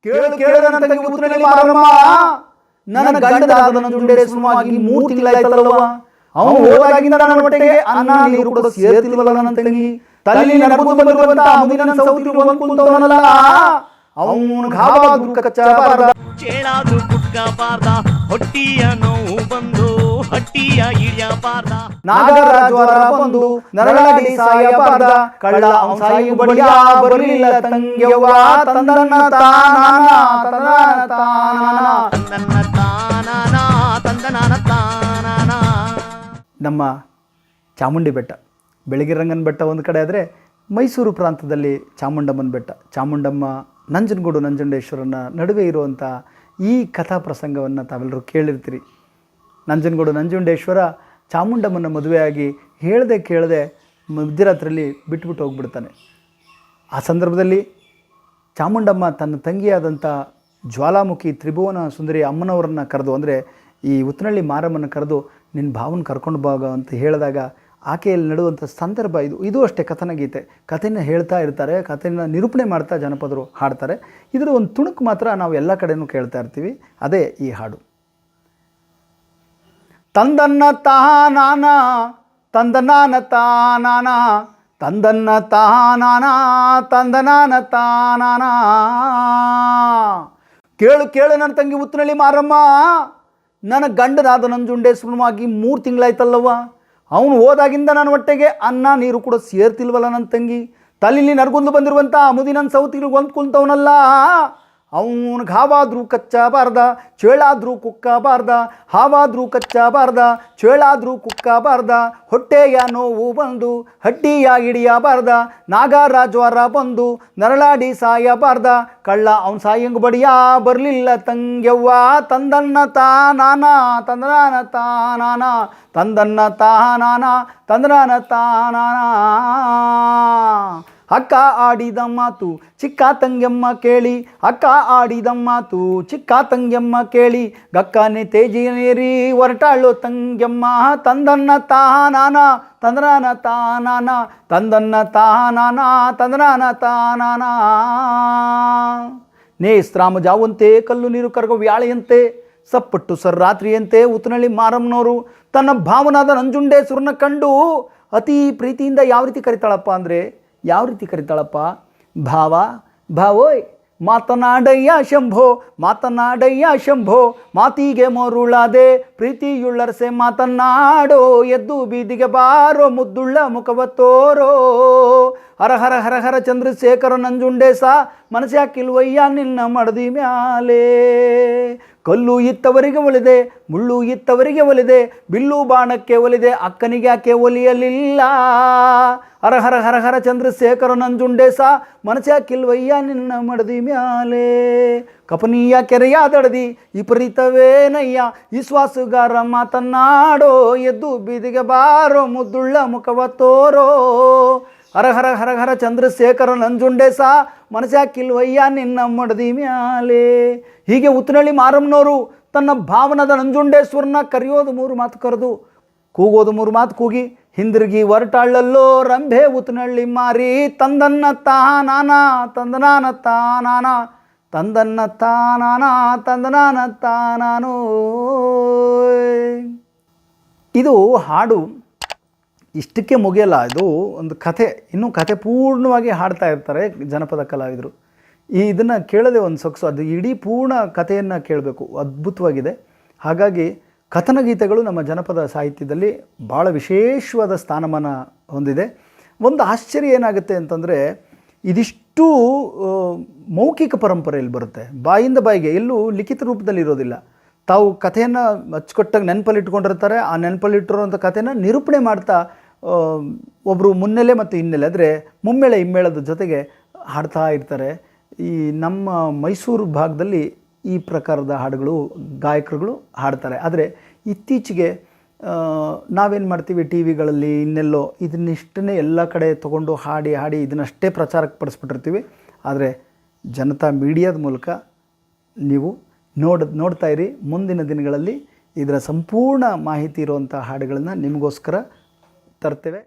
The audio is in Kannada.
ಕೇಳು ಕೇಳು ನನ್ನ ತಂಗಿ ಉತ್ತರಳ್ಳಿ ಮಾರಮ್ಮ, ನನ್ನ ಗಂಡನಾದ ನಂಜುಂಡೇ ಸುಮಾಗಿ 3 ತಿಂಗಳಾಯ್ತಲ್ಲವ, ಅವನು ಹೋದಾಗಿಂದ ನನ್ನ ಹೊಟ್ಟೆಗೆ ಅನ್ನ ನೀರು ಕೂಡ ಸೇರ್ತಿಲ್ವಲ್ಲ ನನ್ನ ತಂಗಿ. ತಲೆ ನರಗುದು ಬಂದಿರುವಂತ ಮುದಿನ ಸೌತಿ ಕುಂತವನಲ್ಲ, ಅವನು ಘಾವಾದ್ರು ಕಚ್ಚಬಾರ್ದ, ಚೇಳಾದ್ರು ಕುಟ್ಕಬಾರ್ದ, ಹೊಟ್ಟಿಯ ನೋವು ಬಂದು ಹಟ್ಟಿಯ ಇಳಿಯಬಾರ್ದ, ನಾಗರಾಜ್ವರ ಬಂದು ನರಳಾಡಿ ಸಾಯಬಾರ್ದ, ಕಳ್ಳ ಅವನ ಸಾಯಿ ಬಳಿಯ ಬರಲಿಲ್ಲ ತಂಗ್ಯವ್ವ, ತಂದನ್ನ ತಾನಾನ ತಂದನ ತಾನಾನ ತಂದನ್ನ ತಾನಾನ ತಂದನಾನ ತಾನಾನ. ನಮ್ಮ ಚಾಮುಂಡಿ ಬೆಟ್ಟ, ಬೆಳಗಿರಂಗನ ಬೆಟ್ಟ ಒಂದು ಕಡೆ ಆದರೆ, ಮೈಸೂರು ಪ್ರಾಂತದಲ್ಲಿ ಚಾಮುಂಡಮ್ಮನ ಬೆಟ್ಟ, ಚಾಮುಂಡಮ್ಮ ನಂಜನಗೂಡು ನಂಜುಂಡೇಶ್ವರನ ನಡುವೆ ಇರುವಂಥ ಈ ಕಥಾ ಪ್ರಸಂಗವನ್ನು ತಾವೆಲ್ಲರೂ ಕೇಳಿರ್ತೀರಿ. ನಂಜನಗೂಡು ನಂಜುಂಡೇಶ್ವರ ಚಾಮುಂಡಮ್ಮನ ಮದುವೆಯಾಗಿ ಹೇಳದೆ ಕೇಳದೆ ಮಧ್ಯರಾತ್ರಿಯಲ್ಲಿ ಬಿಟ್ಬಿಟ್ಟು ಹೋಗ್ಬಿಡ್ತಾನೆ. ಆ ಸಂದರ್ಭದಲ್ಲಿ ಚಾಮುಂಡಮ್ಮ ತನ್ನ ತಂಗಿಯಾದಂಥ ಜ್ವಾಲಾಮುಖಿ ತ್ರಿಭುವನ ಸುಂದರಿ ಅಮ್ಮನವರನ್ನು ಕರೆದು, ಅಂದರೆ ಈ ಉತ್ತನಳ್ಳಿ ಮಾರಮ್ಮನ ಕರೆದು ನಿನ್ನ ಭಾವನ ಕರ್ಕೊಂಡು ಬಾಗ ಅಂತ ಹೇಳಿದಾಗ ಆಕೆಯಲ್ಲಿ ನಡುವಂಥ ಸಂದರ್ಭ ಇದು ಅಷ್ಟೇ ಕಥನ ಗೀತೆ. ಕಥೆಯನ್ನು ಹೇಳ್ತಾ ಇರ್ತಾರೆ, ಕಥೆಯನ್ನು ನಿರೂಪಣೆ ಮಾಡ್ತಾ ಜನಪದರು ಹಾಡ್ತಾರೆ. ಇದರ ಒಂದು ತುಣುಕು ಮಾತ್ರ ನಾವು ಎಲ್ಲ ಕಡೆಯೂ ಕೇಳ್ತಾ ಇರ್ತೀವಿ, ಅದೇ ಈ ಹಾಡು. ತಂದನ್ನ ತಾನಾನ ತಂದನಾನ ತಾನಾನ ತಂದನ್ನ ತಾನಾನ ತಂದನಾನ ತಾನಾನ. ಕೇಳು ಕೇಳು ನನ್ನ ತಂಗಿ ಉತ್ತನಳ್ಳಿ ಮಾರಮ್ಮ, ನನ್ನ ಗಂಡನಾದ ನಂಜುಂಡೇ ಸುಮಾಗಿ 3 ತಿಂಗಳಾಯ್ತಲ್ಲವ, ಅವನು ಹೋದಾಗಿಂದ ನನ್ನ ಹೊಟ್ಟೆಗೆ ಅನ್ನ ನೀರು ಕೂಡ ಸೇರ್ತಿಲ್ವಲ್ಲ ನನ್ನ ತಂಗಿ. ತಲೆಯಲ್ಲಿ ನರಗುಂದು ಬಂದಿರುವಂಥ ಮುದಿನ ಸೌತಿಗೆ ಒಂದು ಕುಂತವನಲ್ಲ, ಅವನು ಘಾವಾದ್ರೂ ಕಚ್ಚಬಾರ್ದ, ಚೇಳಾದ್ರೂ ಕುಕ್ಕಬಾರ್ದ, ಹಾವಾದ್ರೂ ಕಚ್ಚಬಾರ್ದ, ಚೇಳಾದ್ರೂ ಕುಕ್ಕಬಾರ್ದ, ಹೊಟ್ಟೆಯ ನೋವು ಬಂದು ಹಡ್ಡಿಯ ಹಿಡಿಯಬಾರ್ದ, ನಾಗರಾಜ್ವರ ಬಂದು ನರಳಾಡಿ ಸಾಯಬಾರ್ದ, ಕಳ್ಳ ಅವನ ಸಾಯಂಗ ಬಡಿಯ ಬರಲಿಲ್ಲ ತಂಗ್ಯವ್ವ, ತಂದನ್ನ ತಾನಾನ ತಂದನಾನ ತಾನಾನ ತಂದನ್ನ ತಾನಾನ ತಂದನಾನ ತಾನಾನ. ಅಕ್ಕ ಆಡಿದ ಮಾತು ಚಿಕ್ಕ ತಂಗ್ಯಮ್ಮ ಕೇಳಿ, ಅಕ್ಕ ಆಡಿದ ಮಾತು ಚಿಕ್ಕ ತಂಗ್ಯಮ್ಮ ಕೇಳಿ, ಗಕ್ಕನೆ ತೇಜಿನೇರಿ ಹೊರಟಾಳು ತಂಗ್ಯಮ್ಮ, ತಂದನ್ನ ತಾನಾನ ತಂದನಾನ ತಾನಾನ ತಂದನ್ನ ತಾನಾನ ತಂದನಾನ ತಾನಾನ. ನೇಸ್ತ್ರಾಮ ಜಾವಂತೆ ಕಲ್ಲು ನೀರು ಕರಗೋ ವ್ಯಾಳೆಯಂತೆ, ಸಪ್ಪಟ್ಟು ಸರ್ರಾತ್ರಿಯಂತೆ ಉತ್ತನಳ್ಳಿ ಮಾರಮ್ಮನವರು ತನ್ನ ಭಾವನಾದ ನಂಜುಂಡೇಶ್ವರನ ಕಂಡು ಅತಿ ಪ್ರೀತಿಯಿಂದ ಯಾವ ರೀತಿ ಕರಿತಾಳಪ್ಪ ಅಂದರೆ, ಯಾವ ರೀತಿ ಕರಿತಾಳಪ್ಪ, ಭಾವ ಭಾವೋಯ್ ಮಾತನಾಡಯ್ಯ ಶಂಭೋ ಮಾತನಾಡಯ್ಯ ಶಂಭೋ, ಮಾತಿಗೆ ಮರುಳಾದೆ ಪ್ರೀತಿಯುಳ್ಳರಸೆ ಮಾತನಾಡೋ, ಎದ್ದು ಬೀದಿಗೆ ಬಾರೋ ಮುದ್ದುಳ್ಳ ಮುಖವ ತೋರೋ, ಹರ ಹರ ಹರ ಹರ ಚಂದ್ರಶೇಖರ ನಂಜುಂಡೇಶ ಮನಸ್ಯಾಕಿಲ್ವಯ್ಯ ನಿನ್ನ ಮಡದಿ ಮ್ಯಾಲೆ. ಕಲ್ಲು ಇತ್ತವರಿಗೆ ಒಲಿದೆ ಮುಳ್ಳು ಇತ್ತವರಿಗೆ ಒಲಿದೆ, ಬಿಲ್ಲು ಬಾಣಕ್ಕೆ ಒಲಿದೆ ಅಕ್ಕನಿಗೆ ಯಾಕೆ ಒಲಿಯಲಿಲ್ಲ, ಹರ ಹರ ಹರ ಹರ ಚಂದ್ರಶೇಖರ ನಂಜುಂಡೇಶ ಮನಸ್ಯಾಕಿಲ್ವಯ್ಯ ನಿನ್ನ ಮಡದಿ ಮ್ಯಾಲೆ. ಕಪನೀಯ ಕೆರೆಯ ದಡದಿ ವಿಪರೀತವೇನಯ್ಯ, ವಿಶ್ವಾಸುಗಾರ ಮಾತನಾಡೋ, ಎದ್ದು ಬೀದಿಗೆ ಬಾರೋ ಮುದ್ದುಳ್ಳ ಮುಖವ ತೋರೋ, ಹರ ಹರ ಹರ ಹರ ಚಂದ್ರಶೇಖರ ನಂಜುಂಡೇಶ ಮನಸ್ಯಾಕಿಲ್ವಯ್ಯ ನಿನ್ನ ಮಡದಿ ಮ್ಯಾಲೆ. ಹೀಗೆ ಉತ್ತನಳ್ಳಿ ಮಾರಮ್ಮನವರು ತನ್ನ ಭಾವನದ ನಂಜುಂಡೇಶ್ವರನ ಕರೆಯೋದು 3 ಮಾತು ಕರೆದು, ಕೂಗೋದು 3 ಮಾತು ಕೂಗಿ ಹಿಂದಿರುಗಿ ಹೊರಟಾಳಲ್ಲೋ ರಂಭೆ ಉತ್ತನಳ್ಳಿ ಮಾರಿ, ತಂದನ್ನ ತಾನಾನ ತಂದನಾನ ತಾನಾನ ತಂದನ್ನ ತಾನಾನ ತಂದನಾನ ತಾನಾನೋ. ಇದು ಹಾಡು ಇಷ್ಟಕ್ಕೆ ಮುಗಿಯಲ್ಲ, ಇದು ಒಂದು ಕಥೆ, ಇನ್ನೂ ಕಥೆ ಪೂರ್ಣವಾಗಿ ಹಾಡ್ತಾ ಇರ್ತಾರೆ ಜನಪದ ಕಲಾವಿದರು. ಇದನ್ನು ಕೇಳದೆ ಒಂದು ಸೊಗಸು, ಅದು ಇಡೀ ಪೂರ್ಣ ಕಥೆಯನ್ನು ಕೇಳಬೇಕು, ಅದ್ಭುತವಾಗಿದೆ. ಹಾಗಾಗಿ ಕಥನ ಗೀತೆಗಳು ನಮ್ಮ ಜನಪದ ಸಾಹಿತ್ಯದಲ್ಲಿ ಭಾಳ ವಿಶೇಷವಾದ ಸ್ಥಾನಮಾನ ಹೊಂದಿದೆ. ಒಂದು ಆಶ್ಚರ್ಯ ಏನಾಗುತ್ತೆ ಅಂತಂದರೆ, ಇದಿಷ್ಟು ಮೌಖಿಕ ಪರಂಪರೆಯಲ್ಲಿ ಬರುತ್ತೆ, ಬಾಯಿಂದ ಬಾಯಿಗೆ, ಎಲ್ಲೂ ಲಿಖಿತ ರೂಪದಲ್ಲಿ ಇರೋದಿಲ್ಲ. ತಾವು ಕಥೆಯನ್ನು ಅಚ್ಚುಕಟ್ಟಾಗಿ ನೆನಪಲ್ಲಿ ಇಟ್ಕೊಂಡಿರ್ತಾರೆ, ಆ ನೆನಪಲ್ಲಿಟ್ಟಿರುವಂಥ ಕಥೆನ ನಿರೂಪಣೆ ಮಾಡ್ತಾ ಒಬ್ಬರು ಮುನ್ನೆಲೆ ಮತ್ತು ಹಿನ್ನೆಲೆ ಅಂದರೆ ಮುಮ್ಮೇಳೆ ಹಿಮ್ಮೇಳದ ಜೊತೆಗೆ ಹಾಡ್ತಾ ಇರ್ತಾರೆ. ಈ ನಮ್ಮ ಮೈಸೂರು ಭಾಗದಲ್ಲಿ ಈ ಪ್ರಕಾರದ ಹಾಡುಗಳು ಗಾಯಕರುಗಳು ಹಾಡ್ತಾರೆ. ಆದರೆ ಇತ್ತೀಚೆಗೆ ನಾವೇನು ಮಾಡ್ತೀವಿ, ಟಿ ವಿಗಳಲ್ಲಿ ಇನ್ನೆಲ್ಲೋ ಇದನ್ನಿಷ್ಟನ್ನೇ ಎಲ್ಲ ಕಡೆ ತೊಗೊಂಡು ಹಾಡಿ ಹಾಡಿ ಇದನ್ನಷ್ಟೇ ಪ್ರಚಾರಕ್ಕೆ ಪಡಿಸ್ಬಿಟ್ಟಿರ್ತೀವಿ. ಆದರೆ ಜನತಾ ಮೀಡಿಯಾದ ಮೂಲಕ ನೀವು ನೋಡ್ತಾ ಇರಿ. ಮುಂದಿನ ದಿನಗಳಲ್ಲಿ ಇದರ ಸಂಪೂರ್ಣ ಮಾಹಿತಿ ಇರುವಂಥ ಹಾಡುಗಳನ್ನು ನಿಮಗೋಸ್ಕರ ತರ್ತೇವೆ.